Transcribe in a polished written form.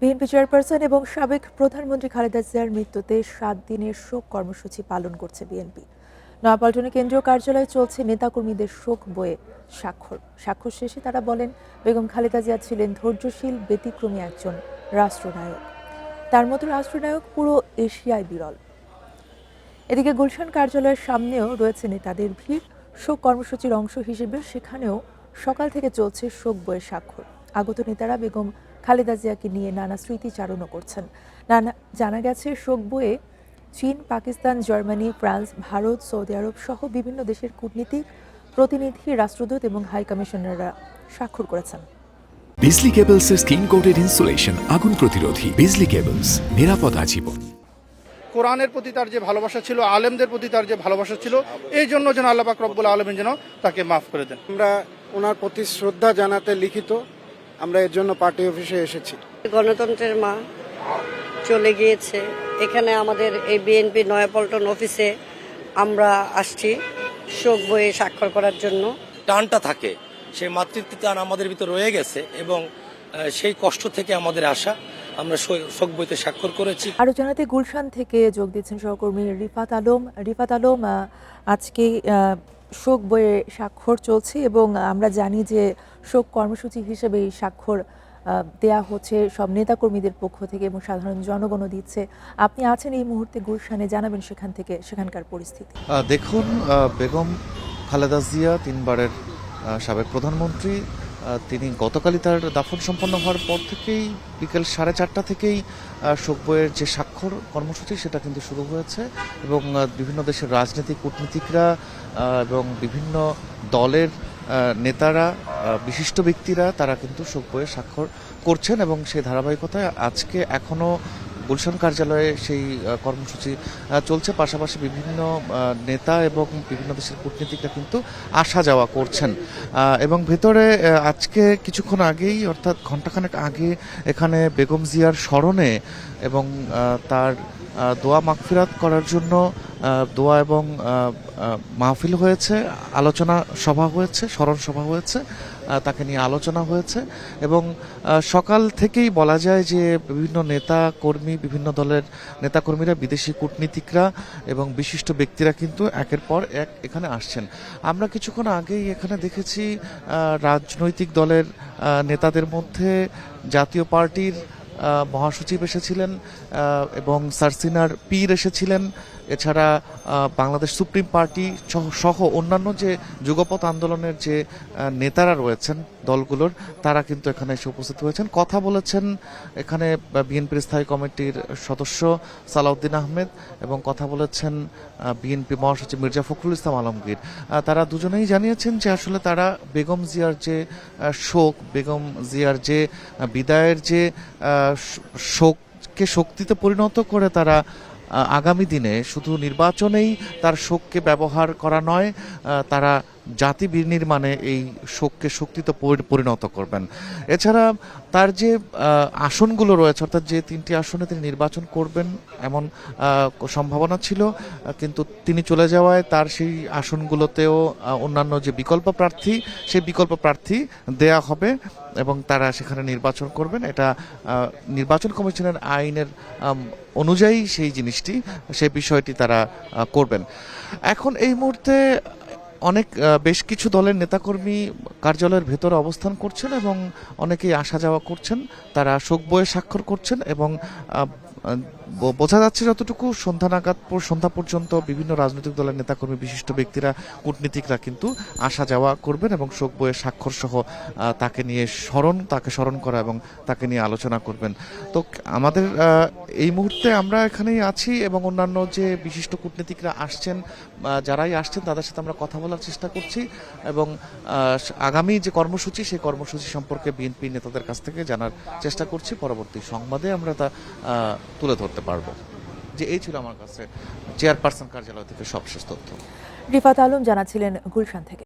BNP chairperson এবং সাবেক প্রধানমন্ত্রী খালেদা জিয়ার মৃত্যুতে ৭ দিনের শোক কর্মসূচি পালন করছে বিএনপি। নয়াপল্টনে কেন্দ্রীয় কার্যালয়ে চলছে নেতাকর্মীদের শোক বয়ে স্বাক্ষর শেষে তারা বলেন, বেগম খালেদা জিয়া ছিলেন ধৈর্যশীল, ব্যতিক্রমী একজন রাষ্ট্রনায়ক। তার মতো রাষ্ট্রনায়ক পুরো এশিয়ায় বিরল। এদিকে গুলশান কার্যালয়ের সামনেও রয়েছে নেতাদের ভিড়। শোক কর্মসূচির অংশ হিসেবে সেখানেও সকাল থেকে চলছে শোক বয়ে স্বাক্ষর। আগত নেতারা বেগম খালেদা জিয়াকে নিয়ে নানা স্মৃতিচারণও করছেন। জানা গেছে, শোক বয়ে চীন, পাকিস্তান, জার্মানি, ফ্রান্স, ভারত, সৌদি আরব সহ বিভিন্ন দেশের কূটনীতিক, প্রতিনিধি, রাষ্ট্রদূত এবং হাই কমিশনাররা স্বাক্ষর করেছেন। বিজলি কেবলস এর স্কিন কোটেড ইনসুলেশন আগুন প্রতিরোধী। বিজলি কেবলস, নিরাপদ আজীবন। কোরআনের প্রতি তার যে ভালোবাসা ছিল, আলেমদের প্রতি তার যে ভালোবাসা ছিল, এই জন্য যেন আল্লাহ পাক রব্বুল আলামিন যেন তাকে মাফ করে দেন। আমরা ওনার প্রতি শ্রদ্ধা জানাতে লিখিত আমরা এর জন্য পার্টি অফিসে এসেছি। গণতন্ত্রের মা চলে গিয়েছে, এখানে আমাদের এই বিএনপি নয়াপল্টন অফিসে আমরা আসছি শোক বইয়ে স্বাক্ষর করার জন্য। টানটা থাকে, সেই মাতৃত্ব টান আমাদের ভিতর রয়ে গেছে এবং সেই কষ্ট থেকে আমাদের আসা, আমরা শোক বইতে স্বাক্ষর করেছি। আরো জানাতে গুলশান থেকে যোগ দিচ্ছেন সহকর্মী রিফাত আলম। আজকে শোক বইয়ে স্বাক্ষর চলছে এবং আমরা জানি যে শোক কর্মসূচি হিসেবে এই স্বাক্ষর দেয়া হচ্ছে সব নেতাকর্মীদের পক্ষ থেকে এবং সাধারণ জনগণও দিচ্ছে। আপনি আছেন এই মুহূর্তে গুলশানে, জানাবেন সেখানকার পরিস্থিতি। দেখুন, বেগম খালেদা জিয়া তিনবারের সাবেক প্রধানমন্ত্রী, তিনি গতকালই তার দাফন সম্পন্ন হওয়ার পর থেকেই বিকেল 4:30 থেকেই শোক বইয়ের যে স্বাক্ষর কর্মসূচি সেটা কিন্তু শুরু হয়েছে এবং বিভিন্ন দেশের রাজনৈতিক কূটনীতিকরা এবং বিভিন্ন দলের নেতারা, বিশিষ্ট ব্যক্তিরা তারা কিন্তু শোক বইয়ে স্বাক্ষর করছেন এবং সেই ধারাবাহিকতায় আজকে এখনও গুলশান কার্যালয়ে সেই কর্মসূচি চলছে। পাশাপাশি বিভিন্ন নেতা এবং বিভিন্ন দেশের কূটনীতিকরা কিন্তু আসা যাওয়া করছেন এবং ভেতরে আজকে কিছুক্ষণ আগেই, অর্থাৎ ঘণ্টাখানেক আগে, এখানে বেগম জিয়ার স্মরণে এবং তার দোয়া মাগফিরাত করার জন্য দোয়া এবং মাহফিল হয়েছে, আলোচনা সভা হয়েছে, স্মরণ সভা হয়েছে, তাকে নিয়ে আলোচনা হয়েছে এবং সকাল থেকেই বলা যায় যে বিভিন্ন বিভিন্ন দলের নেতাকর্মীরা, বিদেশি কূটনীতিকরা এবং বিশিষ্ট ব্যক্তিরা কিন্তু একের পর এক এখানে আসছেন। আমরা কিছুক্ষণ আগেই এখানে দেখেছি রাজনৈতিক দলের নেতাদের মধ্যে জাতীয় পার্টির মহাসচিব এসেছিলেন এবং সারসিনার পীর এসেছিলেন। এছাড়া বাংলাদেশ সুপ্রিম পার্টি সহ অন্যান্য যে যুগপৎ আন্দোলনের যে নেতারা রয়েছেন দলগুলোর, তারা কিন্তু এখানে এসে উপস্থিত হয়েছেন, কথা বলেছেন। এখানে বিএনপির স্থায়ী কমিটির সদস্য সালাউদ্দিন আহমেদ এবং কথা বলেছেন বিএনপি মহাসচিব মির্জা ফখরুল ইসলাম আলমগীর। তারা দুজনেই জানিয়েছেন যে আসলে তারা বেগম জিয়ার যে শোক, বেগম জিয়ার যে বিদায়ের যে শোককে শক্তিতে পরিণত করে তারা আগামী দিনে শুধু নির্বাচনেই তার শোককে ব্যবহার করা নয়, তারা জাতি বিনির্মাণে এই শোককে শক্তিতে পরিণত করবেন। এছাড়া তার যে আসনগুলো রয়েছে, অর্থাৎ যে 3টি আসনে তিনি নির্বাচন করবেন এমন সম্ভাবনা ছিল, কিন্তু তিনি চলে যাওয়ায় তার সেই আসনগুলোতেও অন্যান্য যে বিকল্প প্রার্থী, সেই বিকল্প প্রার্থী দেয়া হবে এবং তারা সেখানে নির্বাচন করবেন। এটা নির্বাচন কমিশনের আইনের অনুযায়ী সেই বিষয়টি তারা করবেন। এখন এই মুহূর্তে বেশ কিছু দলের নেতাকর্মী কার্যালয়ের ভেতরে অবস্থান করছেন এবং অনেকেই আসা যাওয়া করছেন, তারা শোক বইয়ে স্বাক্ষর করছেন এবং বোঝা যাচ্ছে যতটুকু সন্ধ্যা পর্যন্ত বিভিন্ন রাজনৈতিক দলের নেতাকর্মী, বিশিষ্ট ব্যক্তিরা, কূটনীতিকরা কিন্তু আসা যাওয়া করবেন এবং শোক বইয়ে স্বাক্ষর সহ তাকে স্মরণ করা এবং তাকে নিয়ে আলোচনা করবেন। তো আমাদের এই মুহূর্তে আমরা এখানেই আছি এবং অন্যান্য যে বিশিষ্ট কূটনীতিকরা আসছেন, যারাই আসছেন তাদের সাথে আমরা কথা বলার চেষ্টা করছি এবং আগামী যে কর্মসূচি, সেই কর্মসূচি সম্পর্কে বিএনপি নেতাদের কাছ থেকে জানার চেষ্টা করছি। পরবর্তী সংবাদে আমরা তা তুলে ধরতে পারবো। যে এই ছিল আমার কাছে চেয়ারপারসন কার্যালয় থেকে সবশেষ তথ্য। রিফাত আলম জানাচ্ছিলেন গুলশান থেকে।